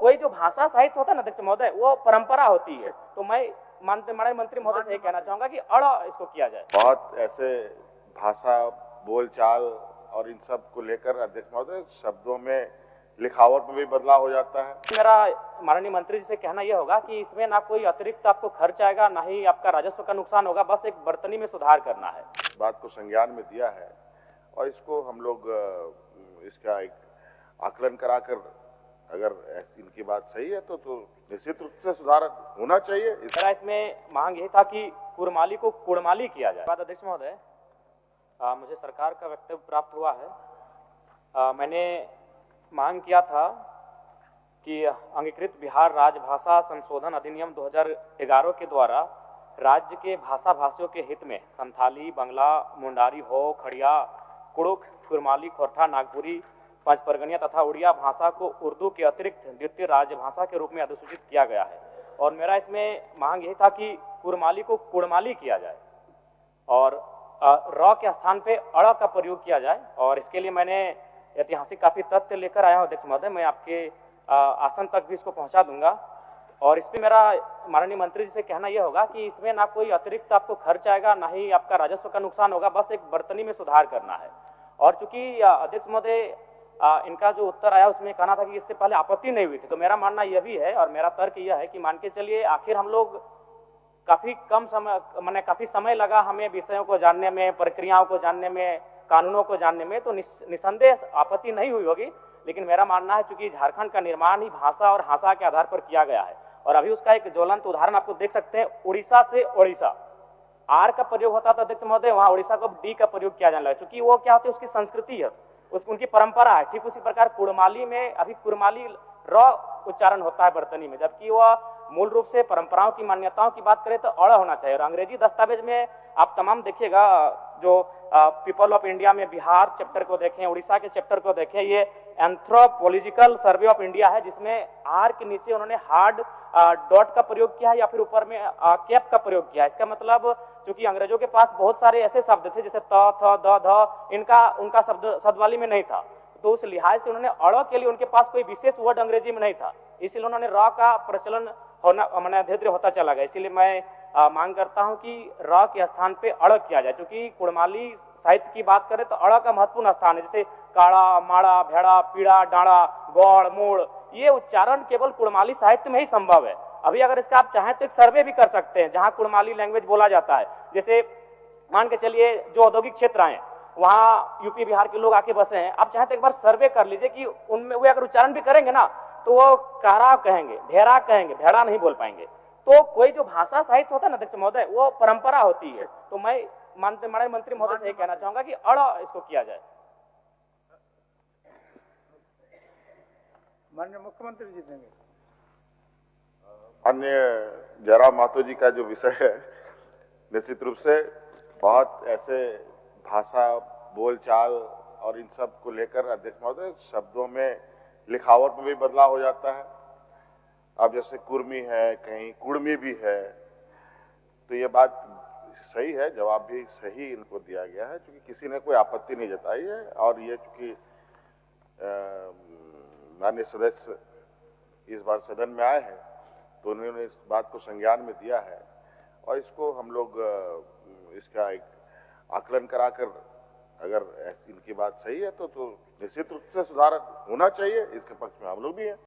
कोई जो भाषा साहित्य होता है ना अध्यक्ष महोदय, वो परंपरा होती है। तो मैं माननीय मंत्री महोदय से यही कहना चाहूंगा कि इसको किया जाए। बहुत ऐसे भाषा, बोलचाल और इन सब को लेकर अध्यक्ष महोदय शब्दों में, लिखावट में भी बदलाव हो जाता है। मेरा माननीय मंत्री जी से कहना यह होगा कि इसमें ना कोई अतिरिक्त आपको खर्च आएगा, ना ही आपका राजस्व का नुकसान होगा, बस एक बर्तनी में सुधार करना है। इस बात को संज्ञान में दिया है और इसको हम लोग इसका एक आकलन कराकर, अगर इनकी बात सही है तो निश्चित रूप से सुधार होना चाहिए। मेरा इसमें मांग यही था कि कुड़माली को कुड़माली किया जाए। बात अध्यक्ष महोदय, मुझे सरकार का वक्तव्य प्राप्त हुआ है। मैंने मांग किया था कि अंगीकृत बिहार राजभाषा संशोधन अधिनियम 2011 के द्वारा राज्य के भाषा भाषियों के हित में संथाली, बंगला, मुंडारी, हो, खड़िया, कुड़ुख, कुड़माली, खोरठा, नागपुरी, पंचपरगनिया तथा उड़िया भाषा को उर्दू के अतिरिक्त द्वितीय राजभाषा के रूप में अधिसूचित किया गया है। और मेरा इसमें मांग यही था कि कुड़माली को कुड़माली किया जाए और र के स्थान पे अड़ का प्रयोग किया जाए। और इसके लिए मैंने ऐतिहासिक काफी तथ्य लेकर आया हूं अध्यक्ष महोदय, मैं आपके आसन तक भी इसको पहुंचा दूंगा। और इस पे मेरा माननीय मंत्री जी से कहना यह होगा कि इसमें ना कोई अतिरिक्त आपको खर्च आएगा, ना ही आपका राजस्व का नुकसान होगा, बस एक बर्तनी में सुधार करना है। और चूंकि अध्यक्ष महोदय इनका जो उत्तर आया उसमें कहना था कि इससे पहले आपत्ति नहीं हुई थी, तो मेरा मानना यह भी है और मेरा तर्क यह है कि मान के चलिए आखिर हम लोग काफी समय लगा हमें विषयों को जानने में, प्रक्रियाओं को जानने में, कानूनों को जानने में, तो निसंदेह आपत्ति नहीं हुई होगी। लेकिन मेरा मानना है चूंकि झारखंड का निर्माण ही भाषा और हासा के आधार पर किया गया है और अभी उसका एक ज्वलंत उदाहरण आपको देख सकते हैं। उड़ीसा से ओडिशा आर का प्रयोग होता था अध्यक्ष महोदय, वहां उड़ीसा को डी का प्रयोग किया जाने लगा, क्योंकि वो क्या होती है, उसकी संस्कृति है, उनकी परंपरा है। ठीक उसी प्रकार कुड़माली में अभी कुड़माली र उच्चारण होता है बर्तनी में, जबकि वह मूल रूप से परंपराओं की मान्यताओं की बात करें तो अड़ होना चाहिए। और अंग्रेजी दस्तावेज में आप तमाम देखिएगा, जो पीपल ऑफ इंडिया में बिहार चैप्टर को देखें, उड़ीसा के चैप्टर को देखें, ये एंथ्रोपोलॉजिकल सर्वे ऑफ इंडिया है, जिसमें आर के नीचे उन्होंने हार्ड डॉट का प्रयोग किया है या फिर ऊपर में कैप का प्रयोग किया है। इसका मतलब क्योंकि अंग्रेजों के पास बहुत सारे ऐसे शब्द थे जैसे त, थ, द, ध, उनका शब्दवाली में नहीं था, तो उस लिहाज से उन्होंने अड़ के लिए उनके पास कोई विशेष वर्ड अंग्रेजी में नहीं था, इसलिए उन्होंने र का प्रचलन होना धीरे धीरे होता चला गया। इसीलिए मैं मांग करता हूं कि र के स्थान पे अड़ किया जाए। क्योंकि कुड़माली साहित्य की बात करें तो अड़ का महत्वपूर्ण स्थान है, जैसे काड़ा, माड़ा, भेड़ा, पीड़ा, डाड़ा, गौड़, मोड़, ये उच्चारण केवल कुड़माली साहित्य में ही संभव है। अभी अगर इसका आप चाहें तो एक सर्वे भी कर सकते हैं जहां कुड़माली लैंग्वेज बोला जाता है। जैसे मान के चलिए जो औद्योगिक क्षेत्र आए वहां यूपी बिहार के लोग आके बसे हैं, आप चाहें तो एक बार सर्वे कर लीजिए कि उनमें वे अगर उच्चारण भी करेंगे ना तो वो कारा कहेंगे, भेड़ा कहेंगे, भेड़ा नहीं बोल पाएंगे। तो कोई जो भाषा साहित्य होता है ना अध्यक्ष महोदय, वो परंपरा होती है। तो मैं माननीय मंत्री महोदय से कहना चाहूंगा कि अड़ इसको किया जाए। माननीय मुख्यमंत्री जी देंगे। अन्य जयराम माथुर जी का जो विषय है, निश्चित रूप से बहुत ऐसे भाषा, बोलचाल और इन सब को लेकर अध्यक्ष महोदय शब्दों में, लिखावट में भी बदलाव हो जाता है। अब जैसे कुर्मी है, कहीं कुड़मी भी है, तो ये बात सही है, जवाब भी सही इनको दिया गया है, क्योंकि किसी ने कोई आपत्ति नहीं जताई है। और ये चूंकि माननीय सदस्य इस बार सदन में आए हैं तो उन्होंने इस बात को संज्ञान में दिया है और इसको हम लोग इसका एक आकलन कराकर, अगर इनकी बात सही है तो निश्चित रूप से सुधार होना चाहिए। इसके पक्ष में हम लोग भी हैं।